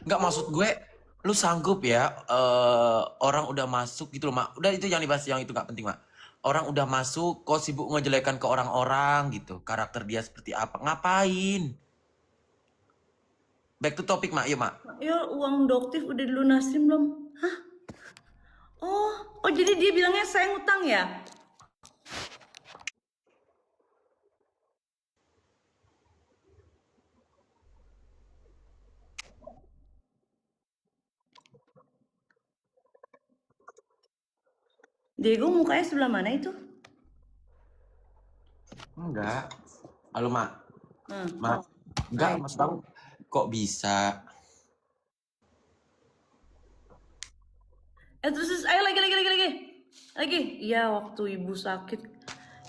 Nggak, maksud gue, lu sanggup ya, orang udah masuk gitu loh, Mak. Udah, itu yang dibahas, yang itu nggak penting, Mak. Orang udah masuk, kok sibuk ngejelekan ke orang-orang gitu. Karakter dia seperti apa? Ngapain? Back to topic, Mak. Yuk, Mak. Ya uang doktif udah dilunasin belum? Hah? Oh jadi dia bilangnya saya ngutang ya? Diego mukanya sebelah mana itu? Enggak. Halo, Mak. Mak. Oh, Enggak, hai. Mas Bang. Kok bisa? Terus ayo lagi. Iya waktu ibu sakit.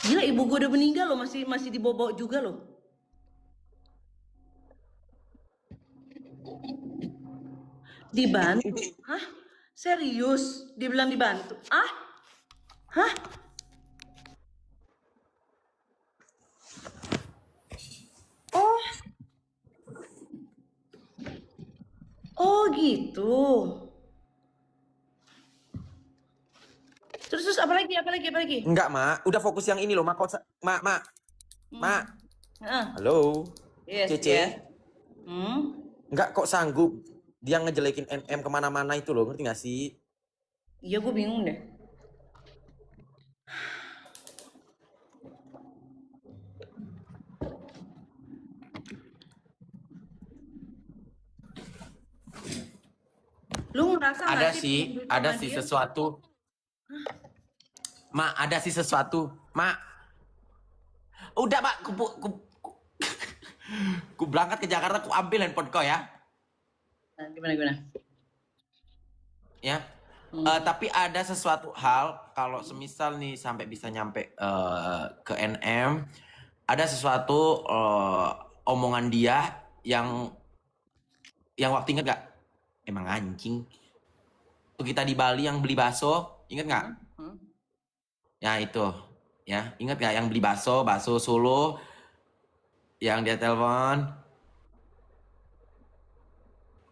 Gila ibu gue udah meninggal loh, masih dibawa juga loh. Dibantu? Hah? Serius? Dibilang dibantu? Ah? Hah? Oh, oh gitu. Terus apa lagi? Enggak, Mak. Udah fokus yang ini loh, Mak. Mak, Mak. Mak. Hmm. Ah, Halo. yes, yes. Cece. Hmm. Enggak, kok sanggup dia ngejelekin NM kemana-mana itu loh. Ngerti gak sih? Iya gue bingung deh. Lu ngerasa nggak Ada sih sih, duit ada sama sih dia? sesuatu. Mak, ada sih sesuatu. Mak, udah, Mak. Ku berangkat ke Jakarta, ku ambil handphone kau ya. Nah, gimana? Ya. Hmm. Tapi ada sesuatu hal, kalau semisal nih sampai bisa nyampe ke NM, ada sesuatu omongan dia yang waktu inget gak? Emang anjing. Tuh kita di Bali yang beli bakso, inget gak? Hmm. Hmm. Ya itu, ya inget gak yang beli bakso, bakso Solo, yang dia telepon.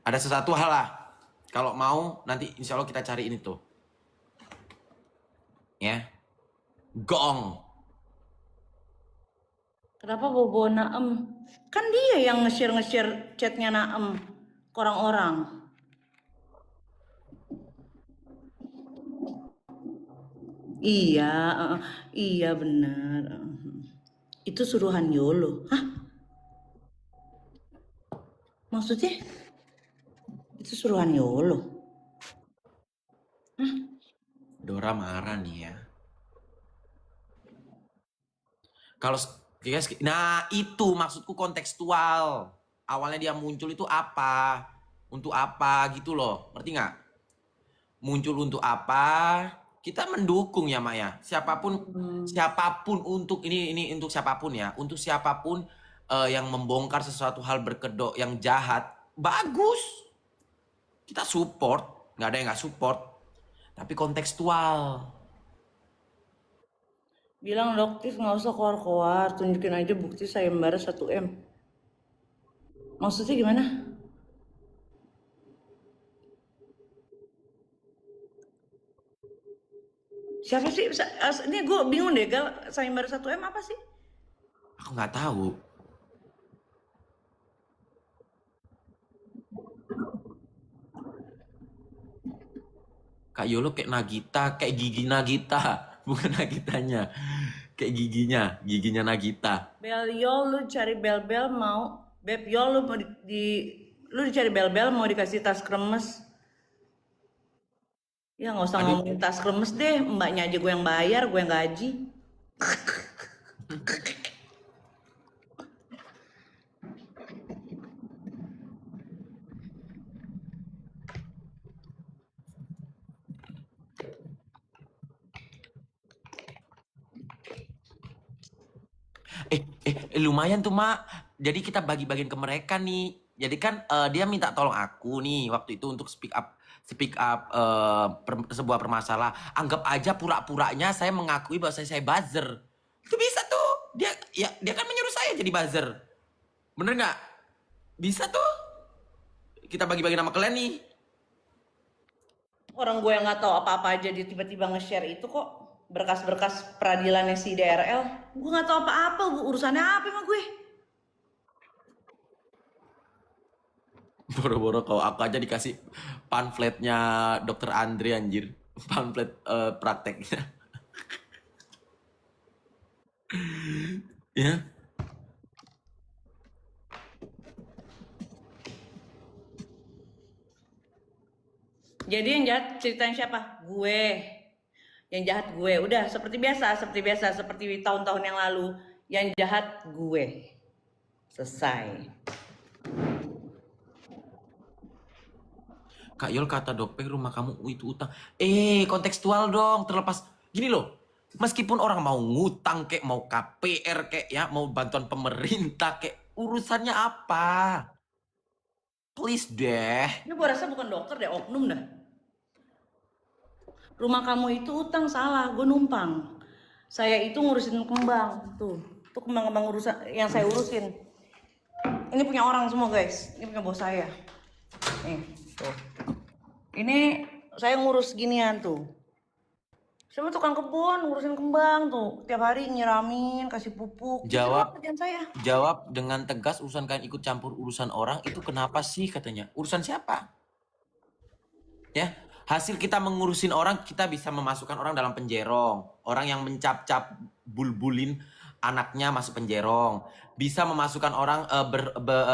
Ada sesuatu hal lah. Kalau mau nanti insya Allah kita cari ini tuh, ya. Gong. Kenapa bobo Naem? Kan dia yang nge-share chatnya Naem ke orang-orang. Iya, iya benar. Itu suruhan Yolo. Hah? Maksudnya itu suruhan Yolo. Dora marah nih ya. Kalau nah itu maksudku kontekstual. Awalnya dia muncul itu apa? Untuk apa gitu loh. Ngerti nggak? Muncul untuk apa? Kita mendukung ya, Maya. Siapapun Hmm. siapapun untuk ini untuk siapapun ya. Untuk siapapun yang membongkar sesuatu hal berkedok yang jahat, bagus. Kita support, nggak ada yang nggak support. Tapi kontekstual. Bilang doktif nggak usah keluar-keluar, tunjukin aja bukti sayembara 1 M. Maksudnya gimana? Siapa sih? Ini gue bingung deh, Gal. Sayembara 1 M apa sih? Aku nggak tahu. Kak Yolo kayak Nagita, kayak gigi Nagita, bukan Nagitanya, kayak giginya Nagita. Bel Yol, lu cari bel-bel mau. Beb Yol, lu mau lu dicari bel-bel mau dikasih tas kremes. Ya nggak usah Aduh, ngomongin tas kremes deh, mbaknya aja gue yang bayar, gue yang gaji. lumayan tuh Mak. Jadi kita bagi-bagiin ke mereka nih. Jadi kan dia minta tolong aku nih waktu itu untuk speak up sebuah permasalahan. Anggap aja pura-puranya saya mengakui bahwa saya buzzer. Itu bisa tuh. Dia kan menyuruh saya jadi buzzer. Bener nggak? Bisa tuh. kita bagi-bagi nama kalian nih. Orang gue yang nggak tahu apa-apa aja dia tiba-tiba nge-share itu kok berkas-berkas peradilannya si DRL. Gue nggak tahu apa-apa, urusannya apa emang gue? Boro-boro kau aku aja dikasih pamfletnya Dokter Andre anjir. Pamflet prakteknya. Ya. Jadi yang jahat ceritanya siapa? Gue. Yang jahat gue. Udah seperti biasa, seperti tahun-tahun yang lalu. Yang jahat gue. Selesai. Kak Yol kata Dopeng rumah kamu itu utang. Kontekstual dong. Terlepas gini loh. Meskipun orang mau ngutang kek, mau KPR kek ya, mau bantuan pemerintah kek, urusannya apa? Please deh. Ini gue rasa bukan dokter deh, oknum dah. Rumah kamu itu utang, salah, gue numpang. Saya itu ngurusin kembang, tuh kembang-kembang urusan yang saya urusin. Ini punya orang semua guys, ini punya bos saya. Nih, tuh. Ini saya ngurus ginian tuh. Saya tukang kebun, ngurusin kembang tuh. Tiap hari nyiramin, kasih pupuk. Jawab. Itu kerjaan saya. Jawab dengan tegas, urusan kalian ikut campur urusan orang itu kenapa sih katanya? Urusan siapa? Ya, hasil kita mengurusin orang, kita bisa memasukkan orang dalam penjerong. Orang yang mencap-cap bulbulin anaknya masuk penjerong. Bisa memasukkan orang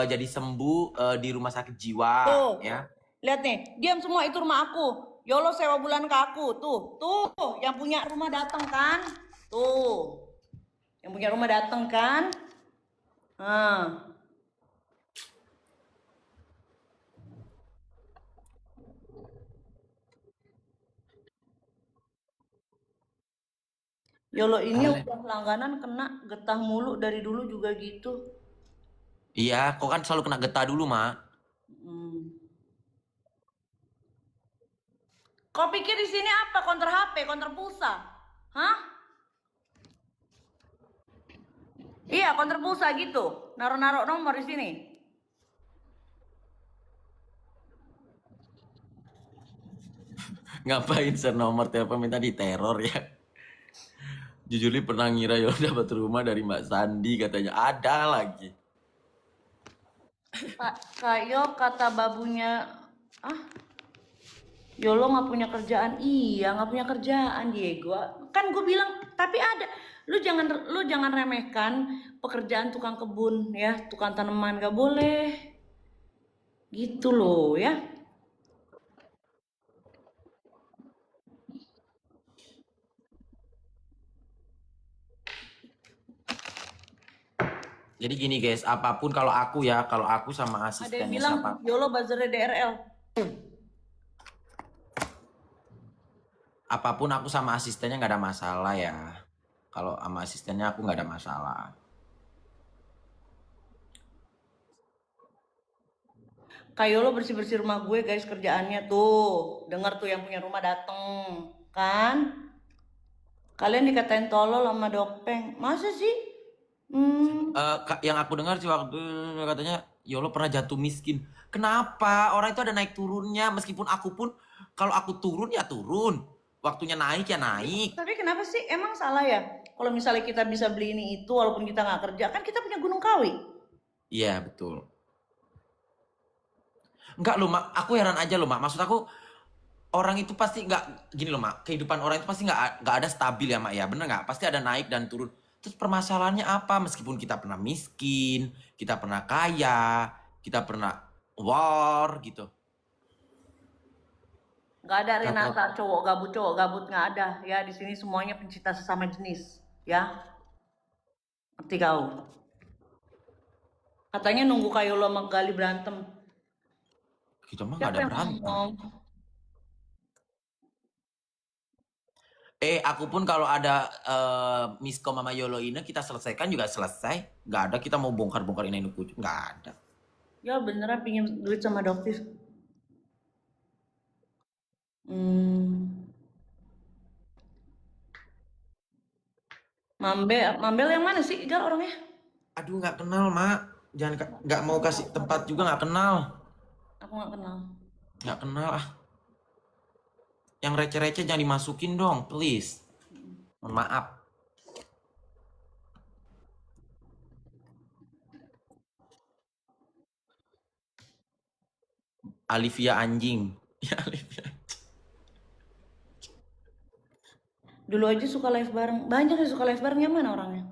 jadi sembuh di rumah sakit jiwa. Tuh, ya. Lihat nih, diam semua, itu rumah aku. Yolo sewa bulan ke aku, tuh, yang punya rumah datang kan, tuh, yang punya rumah datang kan, Yolo ini udah langganan kena getah mulu dari dulu juga gitu. Iya, kok kan selalu kena getah dulu, Mak. Kau pikir di sini apa? Konter HP, konter pulsa? Hah? Iya, konter pulsa gitu. Naruh-naruh nomor di sini. Ngapain share nomor telepon minta diteror ya? Jujur nih pernah ngira Yolo dapat rumah dari Mbak Sandi katanya. Ada lagi. Kayo kata babunya, Yolo nggak punya kerjaan. Iya, nggak punya kerjaan Diego. Kan gue bilang, tapi ada. Lu jangan remehkan pekerjaan tukang kebun ya, tukang tanaman, gak boleh. Gitu loh ya. Jadi gini guys, apapun kalau aku sama Ada yang asistennya bilang siapa? Yolo buzzernya DRL. Apapun aku sama asistennya nggak ada masalah ya. Kalau sama asistennya aku nggak ada masalah. Kayak Yolo bersih-bersih rumah gue guys, kerjaannya tuh. Dengar tuh yang punya rumah dateng, kan? Kalian dikatain tolol sama Dopeng. Masa sih? Yang aku dengar sih waktu katanya Yolo pernah jatuh miskin. Kenapa? Orang itu ada naik turunnya. Meskipun aku pun kalau aku turun ya turun. Waktunya naik ya naik. Tapi kenapa sih? Emang salah ya? Kalau misalnya kita bisa beli ini itu walaupun kita nggak kerja, kan kita punya Gunung Kawi. Iya betul. Enggak loh Mak, aku heran aja loh Mak. Maksud aku orang itu pasti nggak gini loh Mak. Kehidupan orang itu pasti nggak ada stabil ya Mak ya. Bener nggak? Pasti ada naik dan turun. Terus permasalahannya apa? Meskipun kita pernah miskin, kita pernah kaya, kita pernah war gitu. Nggak ada Renata cowok gabut nggak ada ya, di sini semuanya pencinta sesama jenis ya, ngerti kau? Katanya nunggu kayu lo sama Gali berantem. Kita mah nggak ada berantem. Aku pun kalau ada miskom sama Yolo ini kita selesaikan juga selesai. Nggak ada kita mau bongkar-bongkar ini kucing, nggak ada. Ya beneran pinjam duit sama dokter. Mambel yang mana sih Gal orangnya? Aduh nggak kenal Mak. Jangan nggak mau kasih tempat juga nggak kenal. Aku nggak kenal. Nggak kenal ah. Yang receh-receh jangan dimasukin dong, please. Mohon maaf. Alivia anjing. Ya, Alivia. Dulu aja suka live bareng. Banyak yang suka live bareng, yang mana orangnya?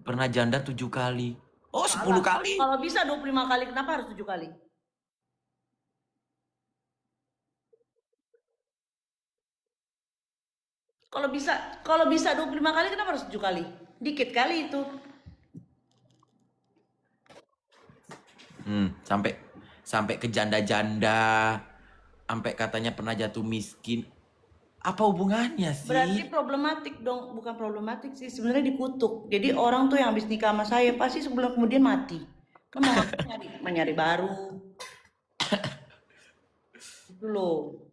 Pernah janda 7 kali. Oh, 10 Salah. kali. Kalau bisa 25 kali, kenapa harus 7 kali? Kalau bisa 25 kali, kenapa harus 7 kali? Dikit kali itu. Sampai sampai ke janda-janda. Sampai katanya pernah jatuh miskin. Apa hubungannya Berarti sih? problematik dong, bukan problematik sih, sebenarnya dikutuk. Jadi orang tuh yang habis nikah sama saya pasti sebulan kemudian mati. Kan mau nyari baru. Itu loh.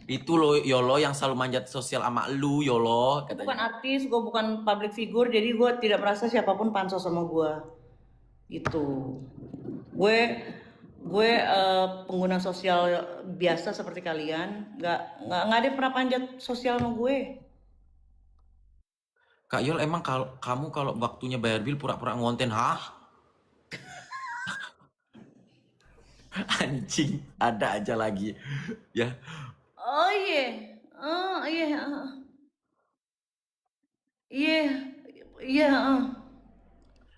Itu loh Yolo yang selalu manjat sosial sama lu Yolo Gue bukan katanya. artis, gue bukan public figure, jadi gue tidak merasa siapapun pansos sama gue. Gitu. Gue gue pengguna sosial biasa seperti kalian, nggak ada yang pernah panjat sosial sama gue. Kak Yol emang kalau kamu kalau waktunya bayar bil pura-pura ngonten, hah? Anjing, ada aja lagi. Ya, Oh iya, oh iya, iya, iya.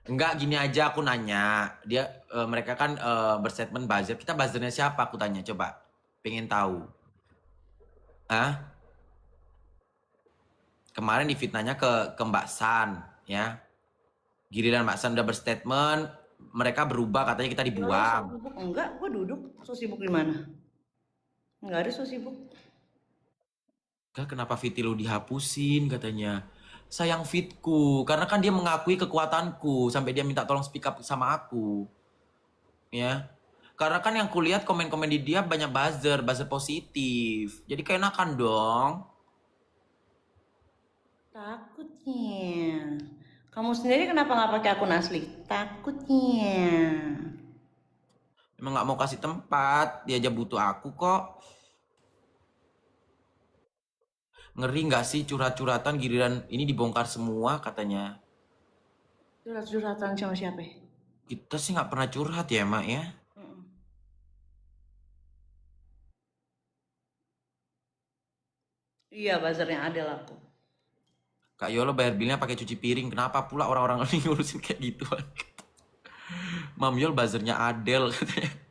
enggak gini aja aku nanya. Dia mereka kan berstatement buzzer. Kita buzzernya siapa aku tanya coba. Pengen tahu. Ah, kemarin di fitnahnya ke Mbak San ya. Giliran Mbak San udah berstatement, mereka berubah katanya kita Ya lo so dibuang. sibuk enggak? Gue duduk. So sibuk di mana? Enggak ada so sibuk. Kak, kenapa fit lu dihapusin katanya. Sayang fitku, karena kan dia mengakui kekuatanku sampai dia minta tolong speak up sama aku. Ya. Karena kan yang kulihat komen-komen di dia banyak buzzer positif. Jadi keenakan dong. Takutnya. Kamu sendiri kenapa nggak pakai akun asli? Takutnya. Emang nggak mau kasih tempat, dia aja butuh aku kok. Ngeri nggak sih curhat-curhatan giliran ini dibongkar semua katanya. Curhat-curhatan sama siapa ya? Kita sih nggak pernah curhat ya, Mak ya. Mm-mm. Iya, buzzernya Adel aku. Kak Yolo bayar bilnya pakai cuci piring. Kenapa pula orang-orang ini ngurusin kayak gituan? Mam Yol buzzernya Adel katanya.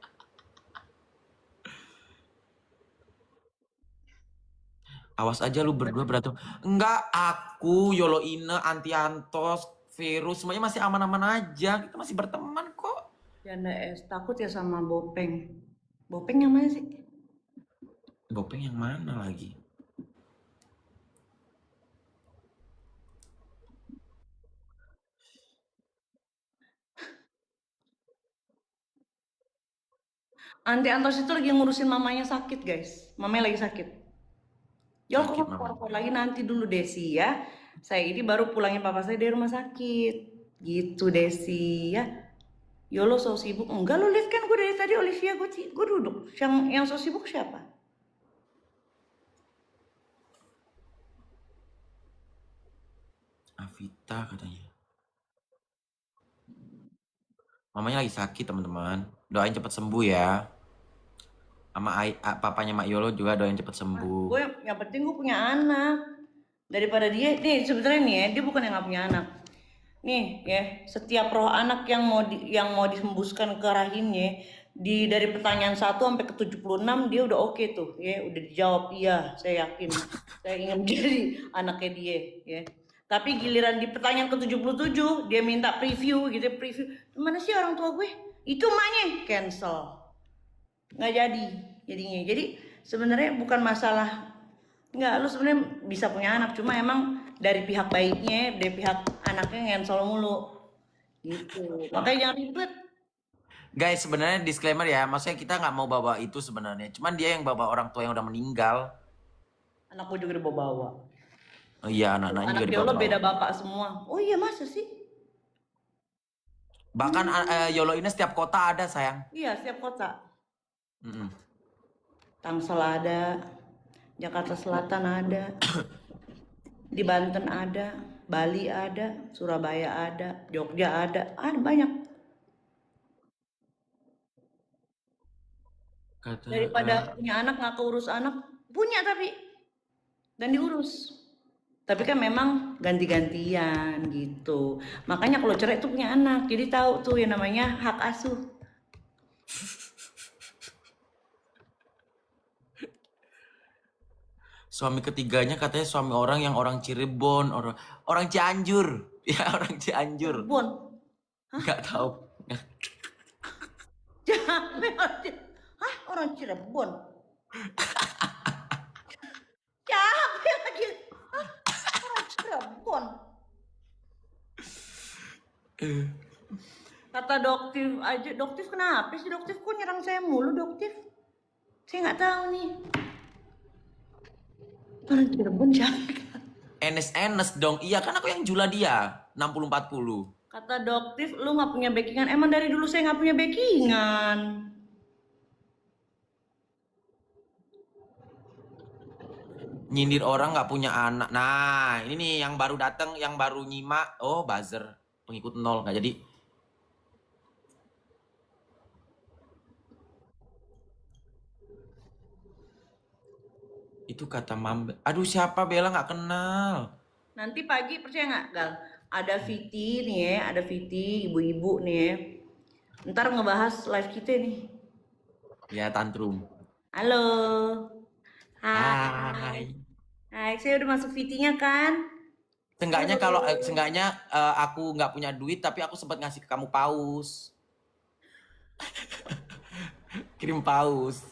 Awas aja lu berdua berantem. Enggak, aku, Yolo Ine, Antiantos, Virus, semuanya masih aman-aman aja. Kita masih berteman kok. Janda es takut ya sama Bopeng. Bopeng yang mana sih? Bopeng yang mana lagi? Ante Antos itu lagi ngurusin mamanya sakit, guys. Mamanya lagi sakit. Yol, Sakit kok mamanya. keluar lagi nanti dulu Desi ya. Saya ini baru pulangin papa saya dari rumah sakit. Gitu Desi ya. Yolo so sibuk. Enggak, lo lihat kan gue dari tadi Olivia gue duduk. Yang so sibuk siapa? Avita katanya. Mamanya lagi sakit teman-teman. Doain cepet sembuh ya. Sama papanya Mak Yolo juga doain cepet sembuh. Gue yang penting gue punya anak. Daripada dia nih sebenarnya nih ya, dia bukan yang nggak punya anak. Nih ya, setiap roh anak yang mau dihembuskan ke rahimnya dari pertanyaan 1 sampai ke 76 dia udah oke tuh ya, udah dijawab iya, saya yakin. Saya ingin menjadi anaknya dia ya. Tapi giliran di pertanyaan ke 77 dia minta preview gitu, preview. Mana sih orang tua gue? Itu emaknya cancel. Nggak jadi jadinya. Jadi sebenarnya bukan masalah. Nggak, lu sebenarnya bisa punya anak, cuma emang dari pihak baiknya, dari pihak anaknya ngensol mulu. Gitu. Makanya jangan ribet. Guys, sebenarnya disclaimer ya, maksudnya kita nggak mau bawa itu sebenarnya. Cuman dia yang bawa orang tua yang udah meninggal. Anak gue juga dibawa-bawa. Oh iya, anak-anaknya Anak juga dia lo dibawa-bawa. beda bapak semua. Oh iya, masa sih? Bahkan YOLO ini setiap kota ada sayang. Iya, setiap kota. Mm-mm. Tangsel ada, Jakarta Selatan ada, di Banten ada, Bali ada, Surabaya ada, Jogja ada banyak. Kata Daripada punya anak nggak keurus anak, punya tapi dan diurus. Tapi kan memang ganti-gantian gitu. Makanya kalau cerai itu punya anak, jadi tahu tuh yang namanya hak asuh. suami ketiganya katanya suami orang yang orang Cirebon, orang Cianjur. Ya orang Cianjur. Cirebon. Nggak tahu. Hah, orang Cirebon. Capek lagi. Hah, orang Cirebon. Kata Doktif aja, Doktif kenapa sih? Doktif kok nyerang saya mulu, Doktif? Saya nggak tahu nih. Orang Cirebon siapa? Enes dong. Iya kan aku yang jula dia. 60-40. Kata Doktif, lu nggak punya backingan. Emang dari dulu saya nggak punya backingan. Nyindir orang nggak punya anak. Nah, ini nih yang baru datang, yang baru nyimak. Oh, buzzer. Pengikut 0. Nggak jadi. Itu kata Mambe. Aduh, siapa Bella nggak kenal. Nanti pagi percaya nggak, Gal? Ada Viti nih ya, ada Viti, ibu-ibu nih ya. Ntar ngebahas live kita nih. Ya, tantrum. Halo. Hai. Hai, saya udah masuk VT-nya kan? Seenggaknya aku nggak punya duit tapi aku sempat ngasih ke kamu paus. Kirim paus.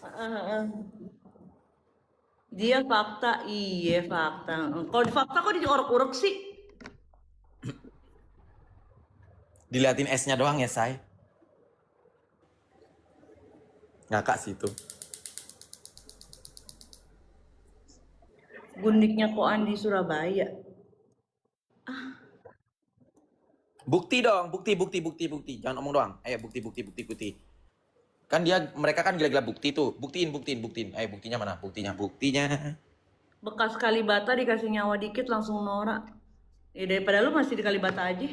Dia fakta, iya fakta. Kalau di fakta kok diorek-urek sih? Diliatin esnya doang ya, Say. Ngakak sih itu. Gundiknya kok Andi Surabaya. Bukti dong, bukti. Jangan omong doang. Ayo bukti. Kan mereka kan gila-gila bukti tuh. Buktiin. Ayo buktinya mana? Buktinya. Bekas Kalibata dikasih nyawa dikit langsung norak. Ya daripada lu masih di Kalibata aja.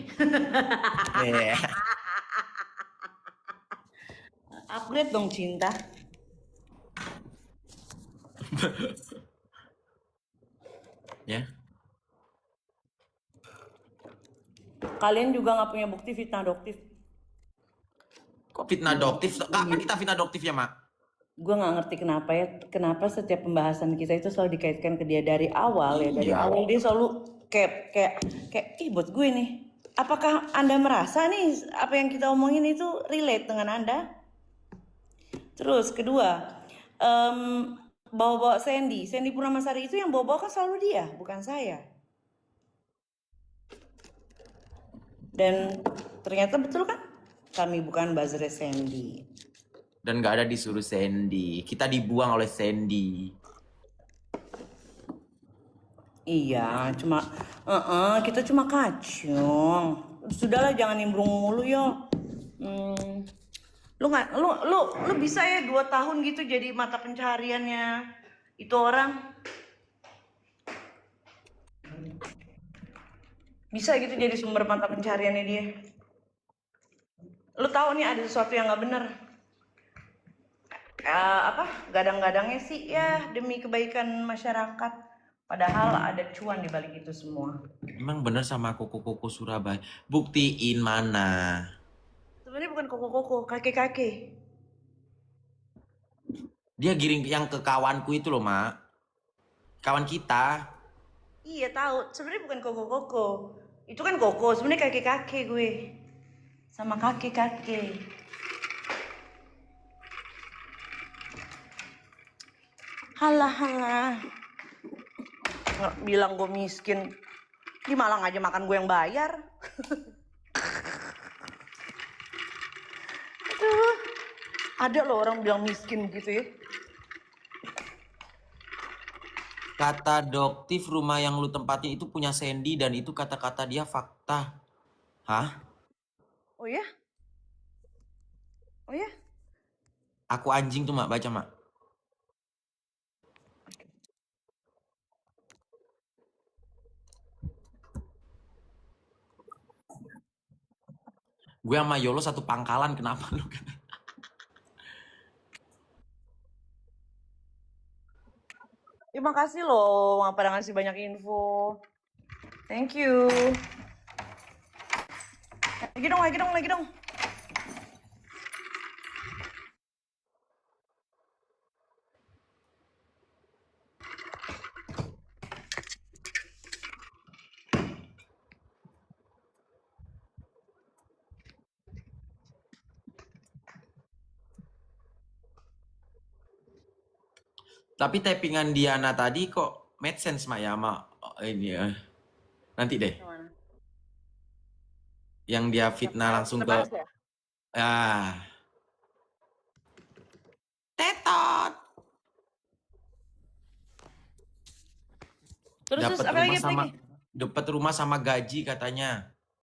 Eh. Upgrade dong cinta. Ya. Kalian juga nggak punya bukti fitnah adoptif. Kok fitnah adoptif? Kapan kita fitnah adoptif ya, Mak? Gue nggak ngerti kenapa ya, kenapa setiap pembahasan kita itu selalu dikaitkan ke dia dari awal ya. Dari Iya. awal dia selalu kayak ih buat gue nih. Apakah Anda merasa nih apa yang kita omongin itu relate dengan Anda? Terus kedua, bawa-bawa Sandy Purnamasari itu yang bawa-bawa kan selalu dia, bukan saya. Dan ternyata betul kan? Kami bukan buzzer Sandy. Dan nggak ada disuruh Sandy. Kita dibuang oleh Sandy. Iya, kita cuma kacung. Sudahlah jangan nimbrung mulu yo. Lu bisa ya 2 tahun gitu jadi mata pencahariannya itu orang. Bisa gitu jadi sumber mata pencahariannya dia. Lu tahu nih ada sesuatu yang nggak bener. Gadang-gadangnya sih ya demi kebaikan masyarakat. Padahal ada cuan di balik itu semua. Emang bener sama koko-koko Surabaya. Buktiin mana? Sebenarnya bukan koko-koko, kakek-kakek. Dia giring yang ke kawanku itu loh, Mak. Kawan kita. Iya tahu, sebenarnya bukan koko-koko. Itu kan koko, sebenarnya kakek-kakek gue. Sama kakek-kakek. Halah. Bilang gue miskin. Di Malang aja makan gue yang bayar. Aduh. Ada loh orang bilang miskin gitu ya. Kata Doktif rumah yang lu tempatin itu punya Sandy dan itu kata-kata dia fakta. Hah? Oh ya? Oh ya? Aku anjing tuh mak, baca mak. Gue sama Yolo satu pangkalan, kenapa lu? Terima kasih loh, pada ngasih banyak info. Thank you. Lagi dong. Tapi tappingan Diana tadi kok made sense mak ya sama ini ya. Nanti deh. Gimana? Yang dia fitnah langsung ke Bahas ya? tetot. Terus Dapat apa rumah lagi? sama dapat rumah sama gaji katanya.